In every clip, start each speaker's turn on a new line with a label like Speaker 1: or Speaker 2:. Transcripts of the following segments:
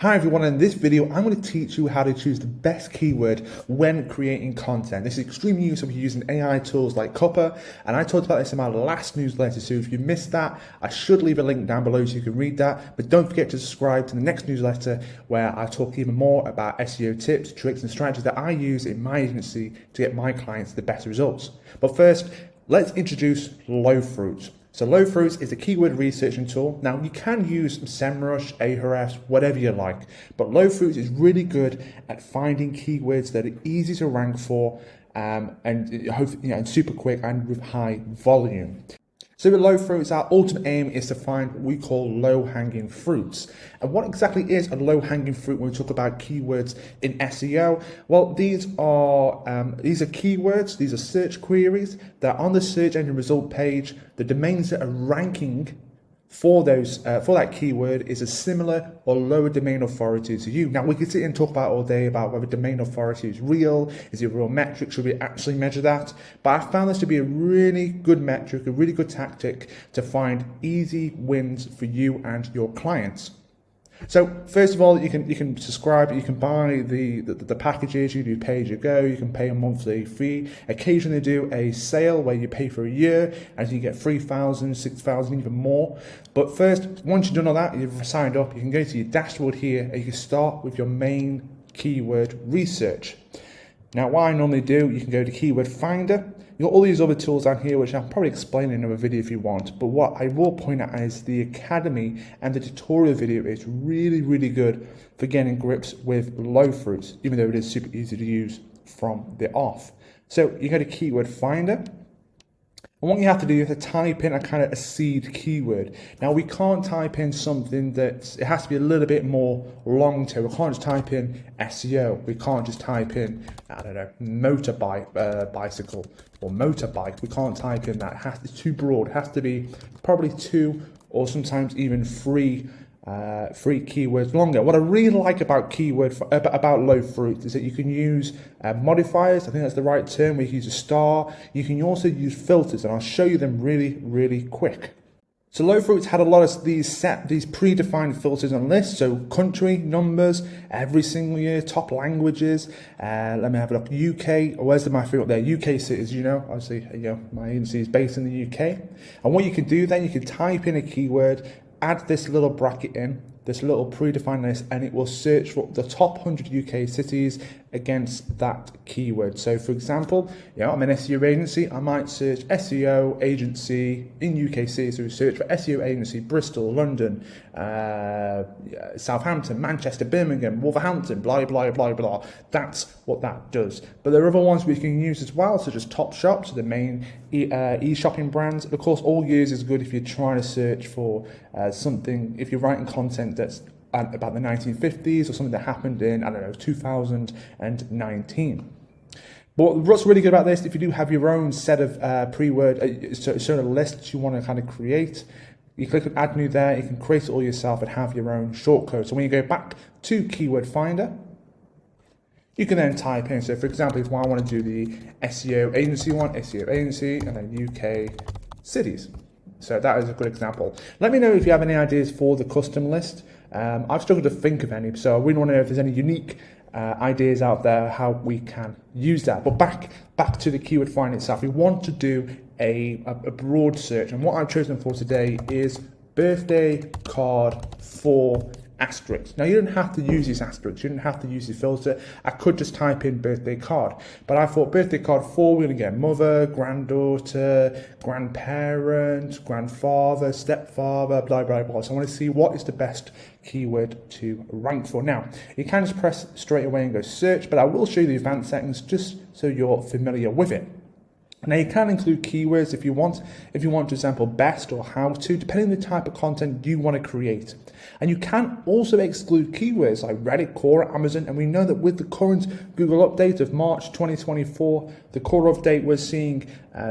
Speaker 1: Hi everyone, in this video I'm going to teach you how to choose the best keyword when creating content. This is extremely useful if you're using AI tools like Copper, and I talked about this in my last newsletter, so if you missed that, I should leave a link down below so you can read that, but don't forget to subscribe to the next newsletter where I talk even more about SEO tips, tricks and strategies that I use in my agency to get my clients the best results. But first, let's introduce LowFruits. So LowFruits is a keyword researching tool. Now you can use SEMrush, Ahrefs, whatever you like, but LowFruits is really good at finding keywords that are easy to rank for and super quick and with high volume. So with LowFruits, our ultimate aim is to find what we call low-hanging fruits. And what exactly is a low-hanging fruit when we talk about keywords in SEO? Well, these are keywords, these are search queries that are on the search engine result page. The domains that are ranking for that keyword is a similar or lower domain authority to you. Now we can sit and talk about all day about whether domain authority is real, is it a real metric, should we actually measure that? But I found this to be a really good metric, a really good tactic to find easy wins for you and your clients. So first of all, you can subscribe, you can buy the packages, you do pay as you go, you can pay a monthly fee. Occasionally do a sale where you pay for a year and you get 3,000, 6,000, even more. But first, once you've done all that, you've signed up, you can go to your dashboard here and you can start with your main keyword research. Now what I normally do, you can go to Keyword Finder. You've got all these other tools down here, which I'll probably explain in another video if you want. But what I will point out is the Academy and the tutorial video is really, really good for getting grips with LowFruits, even though it is super easy to use from the off. So you go to Keyword Finder. And what you have to do is to type in a seed keyword. Now we can't type in something it has to be a little bit more long tail. We can't just type in SEO. We can't just type in, I don't know, motorbike, bicycle or motorbike. We can't type in that. It's too broad. It has to be probably 2 or sometimes even 3 keywords longer. What I really like about about LowFruits is that you can use modifiers. I think that's the right term. We can use a star. You can also use filters, and I'll show you them really, really quick. So LowFruits had a lot of these predefined filters on lists. So country, numbers, every single year, top languages. Let me have a look. UK. Where's my favorite there? UK cities. Obviously, my agency is based in the UK. And what you can do then, you can type in a keyword, add this little bracket in, this little predefined list, and it will search for the top 100 UK cities against that keyword. So for example, I'm an SEO agency, I might search SEO agency in UK cities, so we search for SEO agency Bristol, London, Southampton, Manchester, Birmingham, Wolverhampton, blah, blah, blah, blah. That's what that does. But there are other ones we can use as well, such as Topshop, so the main e-shopping brands. Of course, all years is good if you're trying to search for something, if you're writing content that's about the 1950s or something that happened in, 2019. But what's really good about this, if you do have your own set of sort of lists you want to create, you click on Add New there, you can create it all yourself and have your own shortcode. So when you go back to Keyword Finder, you can then type in, so for example, if I want to do the SEO agency one, SEO agency, and then UK cities. So that is a good example. Let me know if you have any ideas for the custom list. I've struggled to think of any, so I really want to know if there's any unique ideas out there how we can use that. But back to the keyword find itself, we want to do a broad search, and what I've chosen for today is birthday card for asterisks. Now you don't have to use these asterisks, you don't have to use the filter. I could just type in birthday card, but I thought birthday card for, we're going to get mother, granddaughter, grandparent, grandfather, stepfather, blah, blah, blah. So I want to see what is the best keyword to rank for. Now, you can just press straight away and go search, but I will show you the advanced settings just so you're familiar with it. Now you can include keywords if you want. If you want, for example, best or how to, depending on the type of content you want to create. And you can also exclude keywords like Reddit, Quora, Amazon. And we know that with the current Google update of March 2024, the Quora update, we're seeing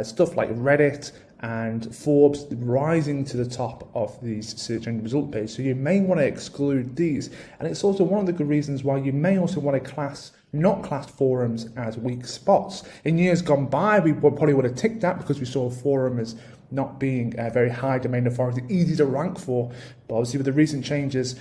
Speaker 1: stuff like Reddit and Forbes rising to the top of these search engine result pages. So you may want to exclude these. And it's also one of the good reasons why you may also want to not class forums as weak spots. In years gone by, we probably would have ticked that because we saw a forum as not being a very high domain authority, easy to rank for. But obviously with the recent changes,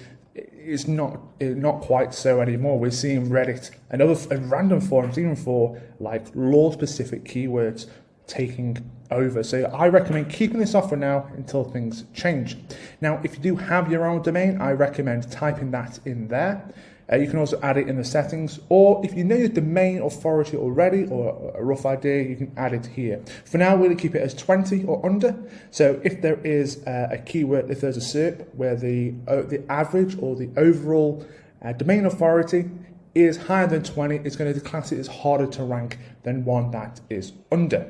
Speaker 1: it's not quite so anymore. We're seeing Reddit and other random forums, even for like law-specific keywords, taking over. So I recommend keeping this off for now until things change. Now, if you do have your own domain, I recommend typing that in there. You can also add it in the settings, or if you know your domain authority already or a rough idea, you can add it here. For now, we're going to keep it as 20 or under. So if there is a keyword, if there's a SERP where the average or the overall domain authority is higher than 20, it's going to class it as harder to rank than one that is under.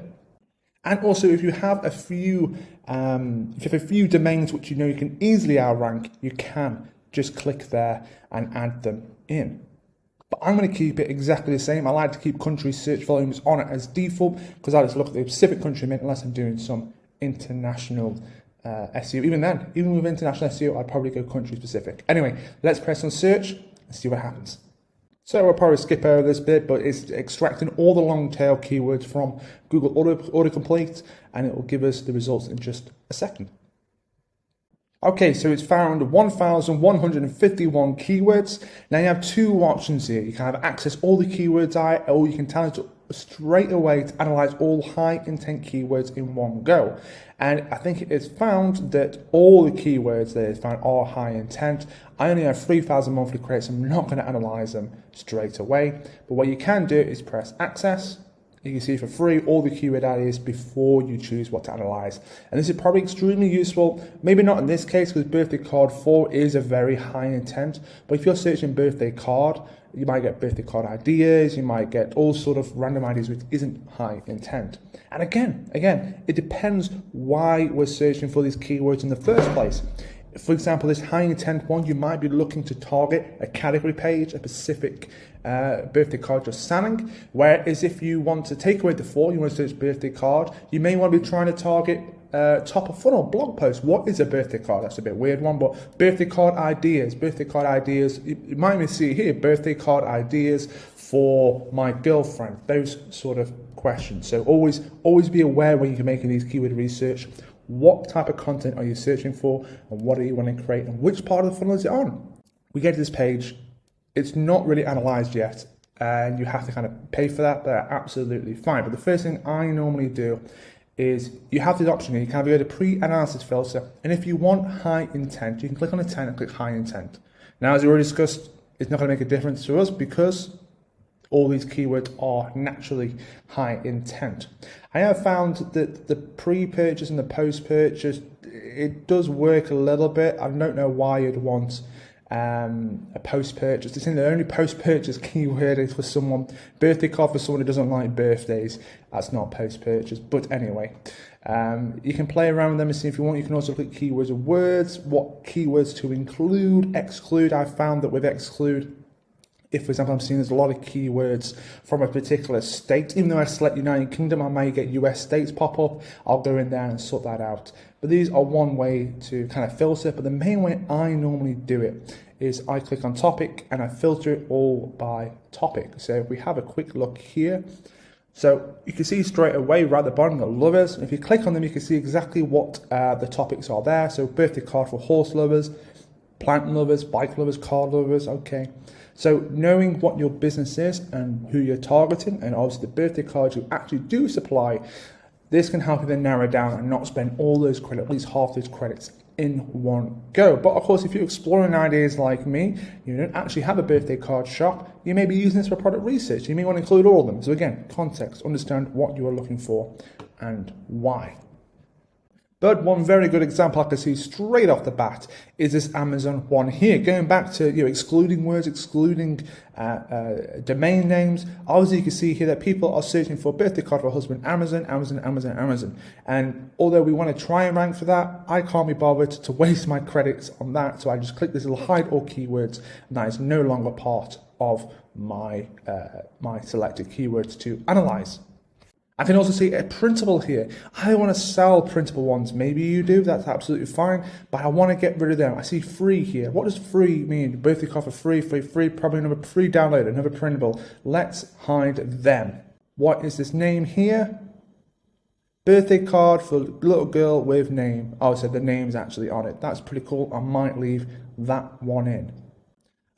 Speaker 1: And also, if you have a few domains which you know you can easily outrank, you can just click there and add them in. But I'm going to keep it exactly the same. I like to keep country search volumes on it as default because I just look at the specific country unless I'm doing some international SEO. Even with international SEO, I'd probably go country specific. Anyway, let's press on search and see what happens. So we'll probably skip over this bit, but it's extracting all the long tail keywords from Google autocomplete, and it will give us the results in just a second. Okay, so it's found 1,151 keywords. Now you have two options here. You can have access all the keywords or you can tell it to straight away to analyze all high intent keywords in one go. And I think it is found that all the keywords that it's found are high intent. I only have 3,000 monthly credits. I'm not going to analyze them straight away. But what you can do is press access. You can see for free all the keyword ideas before you choose what to analyze. And this is probably extremely useful. Maybe not in this case because birthday card 4 is a very high intent. But if you're searching birthday card, you might get birthday card ideas. You might get all sort of random ideas which isn't high intent. And again, it depends why we're searching for these keywords in the first place. For example, this high intent one, you might be looking to target a category page, a specific birthday card you're selling. Whereas if you want to take away the 4, you want to search birthday card, you may want to be trying to target top of funnel blog post. What is a birthday card? That's a bit weird one, but birthday card ideas. You might even see here, birthday card ideas for my girlfriend, those sort of questions. So always be aware when you're making these keyword research. What type of content are you searching for, and what are you wanting to create, and which part of the funnel is it on? We get to this page, it's not really analyzed yet, and you have to kind of pay for that. They're absolutely fine. But the first thing I normally do is you have this option here. You can go to pre-analysis filter, and if you want high intent, you can click on the 10 and click high intent. Now, as we already discussed, it's not going to make a difference to us because all these keywords are naturally high intent. I have found that the pre-purchase and the post-purchase, it does work a little bit. I don't know why you'd want a post-purchase. It's in the only post-purchase keyword is for someone, birthday card for someone who doesn't like birthdays. That's not post-purchase. But anyway, you can play around with them and see if you want. You can also click keywords or words, what keywords to include, exclude. I found that with exclude, if, for example, I'm seeing there's a lot of keywords from a particular state, even though I select United Kingdom, I may get US states pop up. I'll go in there and sort that out. But these are one way to kind of filter. But the main way I normally do it is I click on topic and I filter it all by topic. So if we have a quick look here, so you can see straight away right at the bottom, the lovers. If you click on them, you can see exactly what the topics are there. So birthday card for horse lovers, plant lovers, bike lovers, car lovers, okay. So knowing what your business is and who you're targeting, and obviously the birthday cards you actually do supply, this can help you then narrow down and not spend all those credits, at least half those credits in one go. But of course, if you're exploring ideas like me, you don't actually have a birthday card shop, you may be using this for product research. You may want to include all of them. So again, context, understand what you are looking for and why. But one very good example I can see straight off the bat is this Amazon one here. Going back to excluding words, excluding domain names. Obviously, you can see here that people are searching for birthday card for husband, Amazon. And although we want to try and rank for that, I can't be bothered to waste my credits on that. So I just click this little hide all keywords, and that is no longer part of my my selected keywords to analyze. I can also see a printable here. I want to sell printable ones. Maybe you do, that's absolutely fine, but I want to get rid of them. I see free here. What does free mean? Birthday card for free, probably another free download, another printable. Let's hide them. What is this name here? Birthday card for little girl with name. Oh, so the name's actually on it. That's pretty cool. I might leave that one in.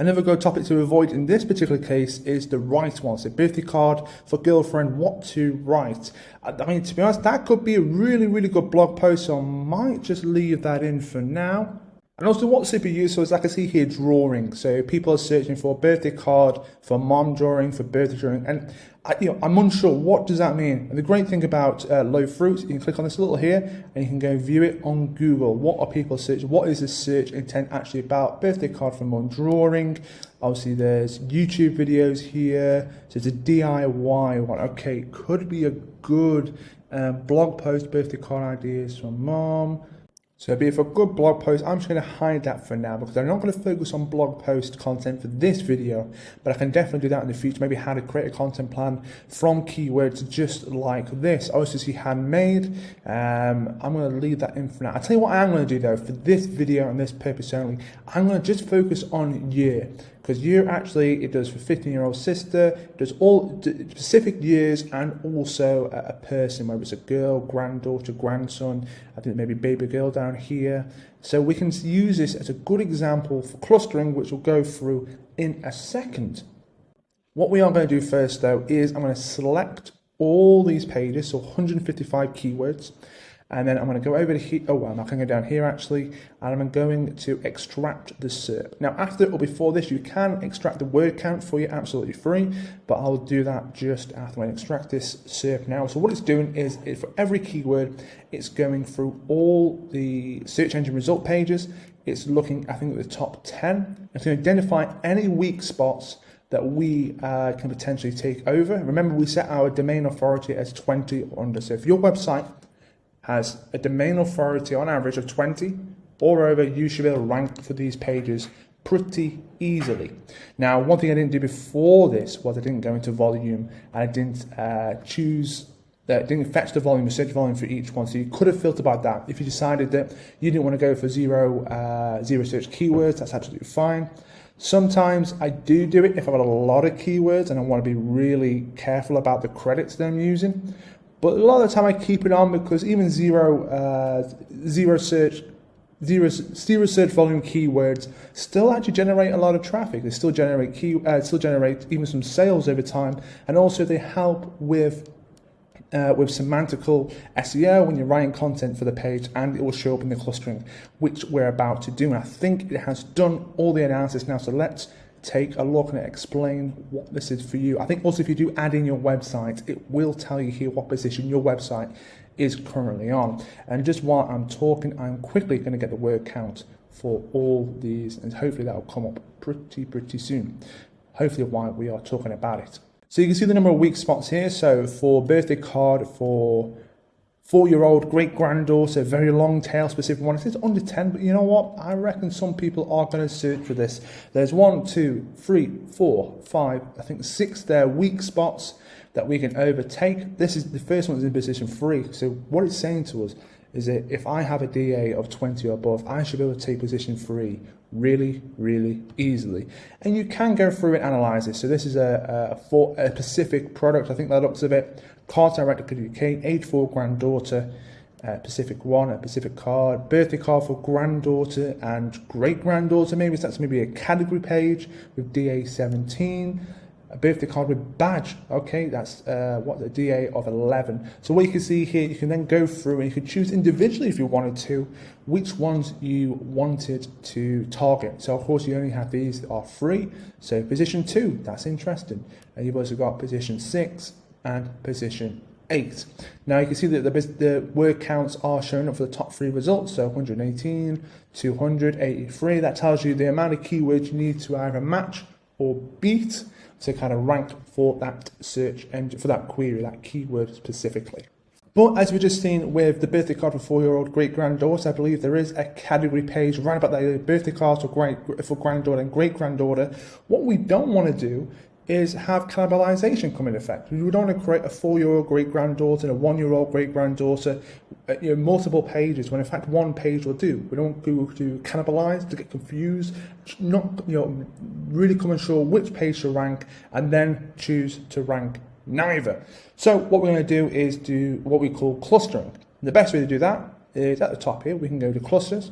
Speaker 1: Another good topic to avoid in this particular case is the right one. So birthday card for girlfriend, what to write. I mean, to be honest, that could be a really good blog post, so I might just leave that in for now. And also what's super useful is, like I see here, drawing. So people are searching for a birthday card, for mom drawing, for birthday drawing. And I'm unsure, what does that mean? And the great thing about LowFruits, you can click on this little here and you can go view it on Google. What are people searching? What is the search intent actually about? Birthday card for mom drawing. Obviously there's YouTube videos here. So it's a DIY one. Okay, could be a good blog post, birthday card ideas for mom. So it'd be for a good blog post. I'm just going to hide that for now because I'm not going to focus on blog post content for this video, but I can definitely do that in the future. Maybe how to create a content plan from keywords just like this. I also see handmade. I'm going to leave that in for now. I'll tell you what I am going to do though for this video and this purpose only. I'm going to just focus on year. Because year actually, it does for 15-year-old sister, it does all specific years and also a person, whether it's a girl, granddaughter, grandson, I think maybe baby girl down here. So we can use this as a good example for clustering, which we'll go through in a second. What we are going to do first though is I'm going to select all these pages, so 155 keywords. And then I'm going to go over to here. Oh, well, I'm not going to go down here actually. And I'm going to extract the SERP. Now, after or before this, you can extract the word count for you absolutely free, but I'll do that just after I extract this SERP now. So what it's doing is for every keyword, it's going through all the search engine result pages. It's looking, I think, at the top 10. It's going to identify any weak spots that we can potentially take over. Remember, we set our domain authority as 20 or under. So if your website has a domain authority on average of 20 or over, you should be able to rank for these pages pretty easily. Now, one thing I didn't do before this was I didn't go into volume and I didn't didn't fetch the volume, the search volume for each one. So you could have filtered by that. If you decided that you didn't want to go for zero search keywords, that's absolutely fine. Sometimes I do it if I've got a lot of keywords and I want to be really careful about the credits that I'm using. But a lot of the time I keep it on because even zero search volume keywords still actually generate a lot of traffic. They still generate even some sales over time, and also they help with semantical SEO when you're writing content for the page, and it will show up in the clustering, which we're about to do. And I think it has done all the analysis now. So let's take a look and explain what this is for you. I think also if you do add in your website, it will tell you here what position your website is currently on. And just while I'm talking, I'm quickly going to get the word count for all these, and hopefully that will come up pretty soon. Hopefully while we are talking about it. So you can see the number of weak spots here. So for birthday card, for 4-year-old great-granddaughter, very long tail specific one. It says under 10, but you know what? I reckon some people are going to search for this. There's 1, 2, 3, 4, 5, I think 6 there, weak spots that we can overtake. This is the first one is in position 3. So what it's saying to us is that if I have a DA of 20 or above, I should be able to take position 3 really easily. And you can go through and analyze this. So this is a Pacific product, I think that looks of it. Cards direct to UK, age 4 granddaughter, Pacific one, a Pacific card, birthday card for granddaughter and great granddaughter. Maybe that's maybe a category page with DA 17. A birthday card with badge, okay, that's the DA of 11. So what you can see here, you can then go through and you can choose individually if you wanted to, which ones you wanted to target. So of course you only have these that are free. So position 2, that's interesting. And you've also got position 6 and position 8. Now you can see that the word counts are showing up for the top 3 results. So 118, 283, that tells you the amount of keywords you need to either match or beat to kind of rank for that search engine, for that query, that keyword specifically. But as we've just seen with the birthday card for 4-year-old great-granddaughter, I believe there is a category page right about the birthday cards for granddaughter and great-granddaughter. What we don't want to do is have cannibalization come in effect. We don't want to create a 4-year-old great-granddaughter and a 1-year-old great-granddaughter, multiple pages, when in fact one page will do. We don't want to cannibalize, to get confused, not really come unsure which page to rank, and then choose to rank neither. So what we're going to do is do what we call clustering. And the best way to do that is at the top here, we can go to clusters,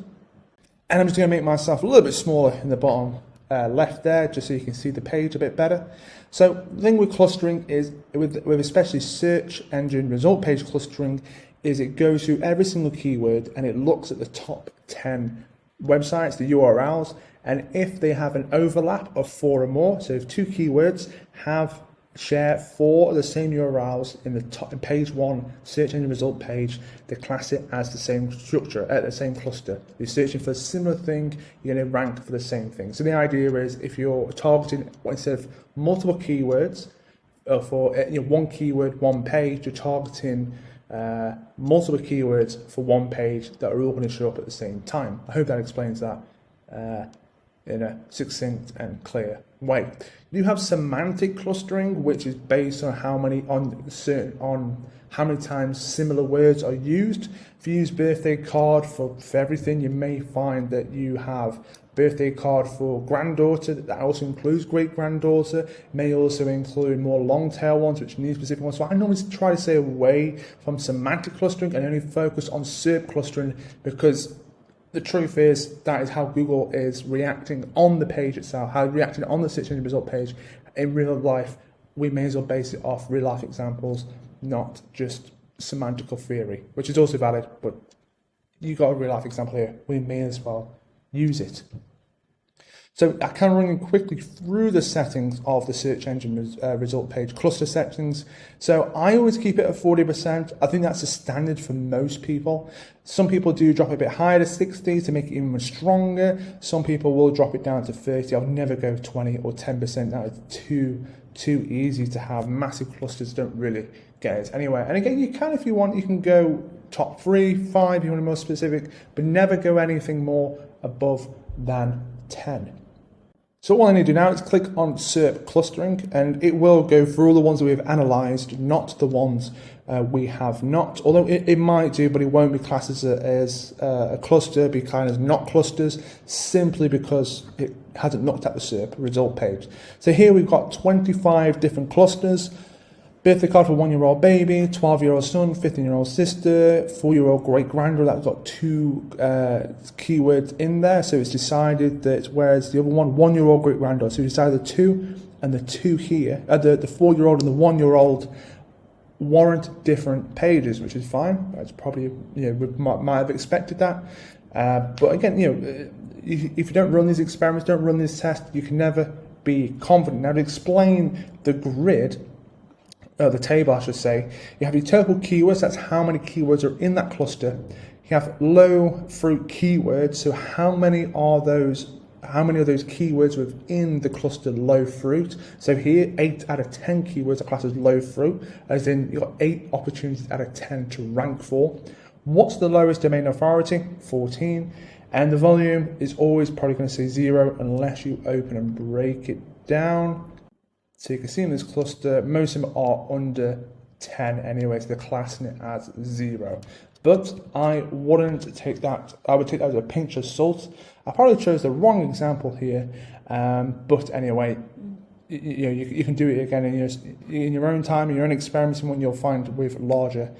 Speaker 1: and I'm just going to make myself a little bit smaller in the bottom left there, just so you can see the page a bit better. So the thing with clustering is, with especially search engine result page clustering, is it goes through every single keyword and it looks at the top 10 websites, the URLs, and if they have an overlap of 4 or more, so if 2 keywords share 4 of the same URLs in the top in page 1 search engine result page, they class it as the same structure, the same cluster. You're searching for a similar thing, you're going to rank for the same thing. So the idea is, if you're targeting, instead of multiple keywords for one keyword, one page, you're targeting multiple keywords for one page that are all going to show up at the same time. I hope that explains that in a succinct and clear way. You have semantic clustering, which is based on how many times similar words are used. If you use birthday card for everything, you may find that you have birthday card for granddaughter, that also includes great granddaughter. It may also include more long tail ones, which need specific ones. So I normally try to stay away from semantic clustering and only focus on SERP clustering, because the truth is that is how Google is reacting on the page itself, how it's reacting on the search engine result page. In real life, we may as well base it off real life examples, not just semantical theory, which is also valid, but you got a real life example here. We may as well use it. So I can run you quickly through the settings of the search engine result page cluster settings. So I always keep it at 40%. I think that's the standard for most people. Some people do drop it a bit higher to 60 to make it even stronger. Some people will drop it down to 30. I'll never go 20 or 10%. That is too easy to have. Massive clusters don't really get us anywhere. And again, you can, if you want, you can go top 3, 5, if you want to be more specific, but never go anything more above than 10. So what I need to do now is click on SERP clustering, and it will go through all the ones that we've analysed, not the ones we have not. Although it might do, but it won't be classed as a cluster, be kind of not clusters, simply because it hasn't looked at the SERP result page. So here we've got 25 different clusters. Birthday card for 1-year-old baby, 12-year-old son, 15-year-old sister, 4-year-old great-granddaughter. That's got 2 keywords in there. So it's decided that, whereas the other one, 1-year-old great-granddaughter, so we decided the 2 and the 2 here, the 4-year-old and the 1-year-old warrant different pages, which is fine. That's probably, we might have expected that. But again, if you don't run these experiments, don't run this test, you can never be confident. Now, to explain the grid, the table, I should say, you have your total keywords, that's how many keywords are in that cluster. You have low fruit keywords, so how many of those keywords within the cluster low fruit? So here, 8 out of 10 keywords are classed as low fruit, as in you've got 8 opportunities out of 10 to rank for. What's the lowest domain authority? 14. And the volume is always probably going to say 0 unless you open and break it down. So you can see in this cluster, most of them are under 10 anyway, so they're classing it as 0. But I wouldn't take that, I would take that as a pinch of salt. I probably chose the wrong example here, but anyway, you can do it again in your own time, in your own experiments, and when you'll find with larger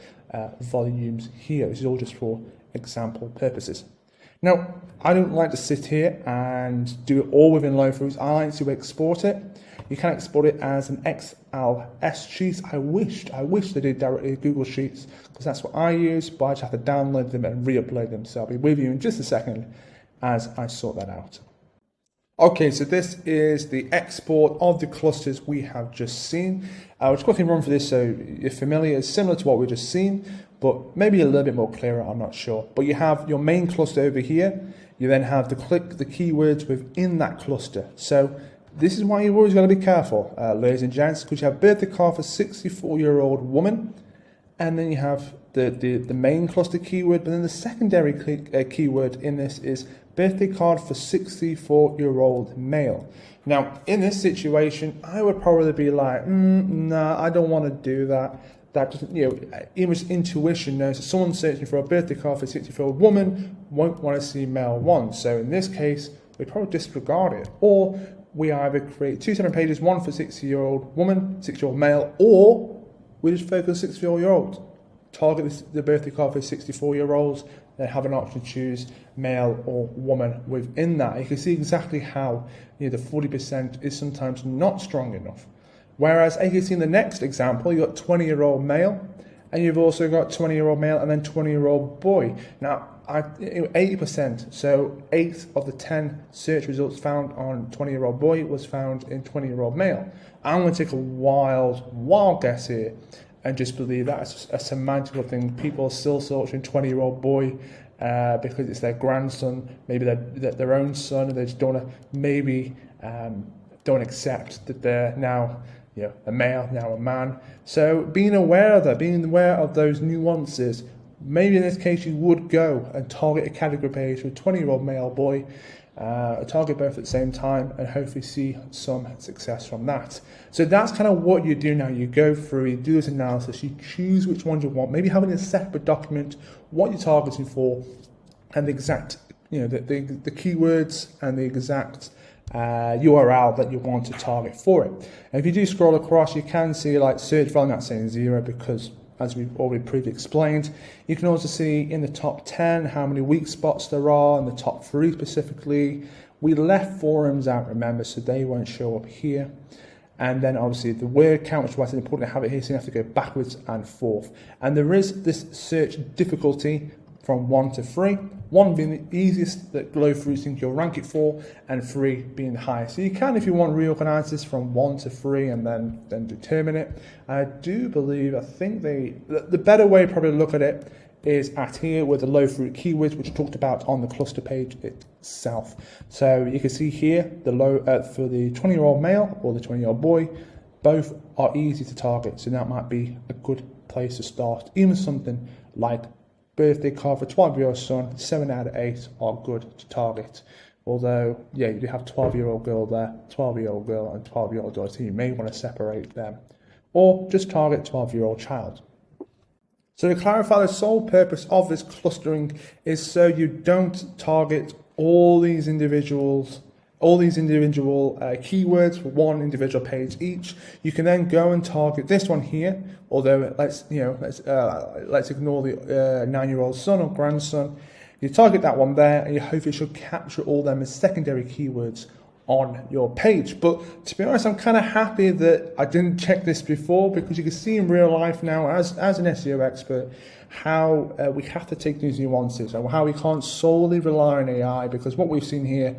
Speaker 1: volumes here. This is all just for example purposes. Now, I don't like to sit here and do it all within LowFruits. I like to export it. You can export it as an XLS sheet. I wish they did directly Google Sheets, because that's what I use, but I just have to download them and re-upload them. So I'll be with you in just a second as I sort that out. Okay, so this is the export of the clusters we have just seen. I'll just quickly run through this so you're familiar. It's similar to what we've just seen, but maybe a little bit more clearer, I'm not sure. But you have your main cluster over here. You then have to click the keywords within that cluster. So this is why you've always got to be careful, ladies and gents, because you have birthday card for 64-year-old woman, and then you have the main cluster keyword, but then the secondary keyword in this is birthday card for 64-year-old male. Now, in this situation, I would probably be like, nah, I don't want to do that. That doesn't, even intuition knows that someone searching for a birthday card for a 64-year-old woman won't want to see male one. So in this case, we'd probably disregard it. Or we either create 2 separate pages, one for 60-year-old woman, 60-year-old male, or we just focus on 64-year-old. Target the birthday card for 64-year-olds, they have an option to choose male or woman within that. You can see exactly how the 40% is sometimes not strong enough. Whereas, as you can see in the next example, you've got 20-year-old male, and you've also got 20-year-old male and then 20-year-old boy. Now, 80%, so 8 of the 10 search results found on 20-year-old boy was found in 20-year-old male. I'm going to take a wild guess here and just believe that's a semantical thing. People are still searching 20-year-old boy because it's their grandson, maybe their own son, and they just don't accept that they're now a male, now a man. So being aware of that, being aware of those nuances, maybe in this case you would go and target a category page for a 20-year-old male boy, target both at the same time, and hopefully see some success from that. So that's kind of what you do now. You go through, you do this analysis, you choose which ones you want, maybe having a separate document, what you're targeting for, and the exact, the keywords and the exact URL that you want to target for it. And if you do scroll across, you can see like search volume that's saying 0 because, as we've already previously explained. You can also see in the top 10 how many weak spots there are, and the top 3 specifically. We left forums out, remember, so they won't show up here. And then obviously the word count, which is why it's important to have it here, so you have to go backwards and forth. And there is this search difficulty from 1 to 3. 1 being the easiest that LowFruits think you'll rank it for, and 3 being the highest. So you can, if you want, reorganize this from 1 to 3 and then determine it. I think the better way probably to look at it is at here with the LowFruit keywords, which talked about on the cluster page itself. So you can see here for the 20-year-old male or the 20-year-old boy, both are easy to target. So that might be a good place to start. Even something like birthday card for 12-year-old son, 7 out of 8 are good to target. Although, you do have 12-year-old girl there, 12-year-old girl and 12-year-old daughter, so you may want to separate them. Or just target 12-year-old child. So to clarify, the sole purpose of this clustering is so you don't target all these individual keywords for one individual page each. You can then go and target this one here. Although let's ignore the 9-year-old son or grandson. You target that one there, and you hopefully should capture all them as secondary keywords on your page. But to be honest, I'm kind of happy that I didn't check this before, because you can see in real life now, as an SEO expert, how we have to take these nuances and how we can't solely rely on AI, because what we've seen here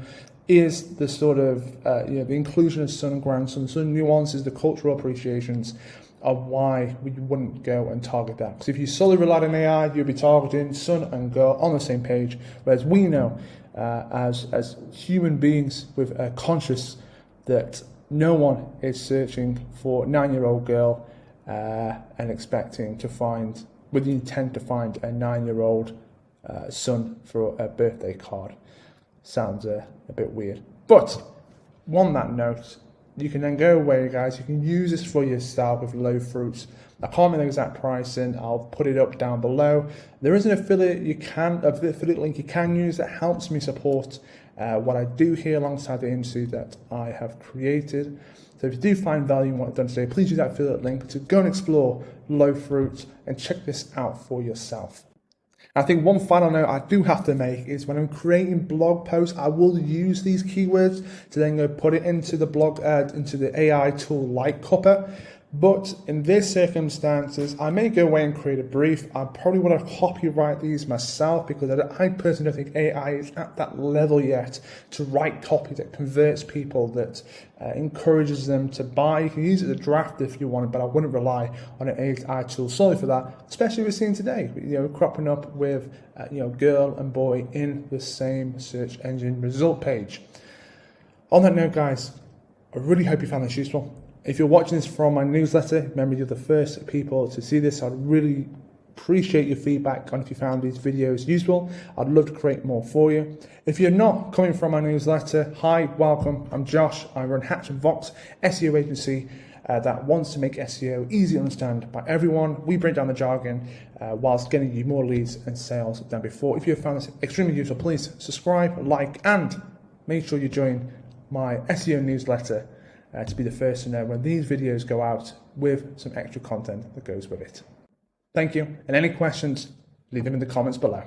Speaker 1: is the sort of the inclusion of son and grandson, some nuances, the cultural appreciations of why we wouldn't go and target that. Because if you solely relied on AI, you'd be targeting son and girl on the same page, whereas we know as human beings with a conscious that no one is searching for a 9-year-old girl and expecting to find, with the intent to find a 9-year-old son for a birthday card. Sounds a bit weird. But on that note, you can then go away, guys. You can use this for yourself with LowFruits. I can't remember the exact pricing. I'll put it up down below. There is an affiliate link you can use that helps me support what I do here alongside the industry that I have created. So if you do find value in what I've done today, please use that affiliate link to go and explore LowFruits and check this out for yourself. I think one final note I do have to make is when I'm creating blog posts, I will use these keywords to then go put it into the blog, into the AI tool like Copper. But in these circumstances, I may go away and create a brief. I probably want to copyright these myself, because I personally don't think AI is at that level yet to write copy that converts people, that encourages them to buy. You can use it as a draft if you want, but I wouldn't rely on an AI tool solely for that, especially we're seeing today, cropping up with girl and boy in the same search engine result page. On that note, guys, I really hope you found this useful. If you're watching this from my newsletter, remember you're the first people to see this. I'd really appreciate your feedback on if you found these videos useful. I'd love to create more for you. If you're not coming from my newsletter, hi, welcome. I'm Josh. I run Hatch & Vox SEO agency that wants to make SEO easy to understand by everyone. We break down the jargon whilst getting you more leads and sales than before. If you have found this extremely useful, please subscribe, like, and make sure you join my SEO newsletter to be the first to know when these videos go out with some extra content that goes with it. Thank you, and any questions, leave them in the comments below.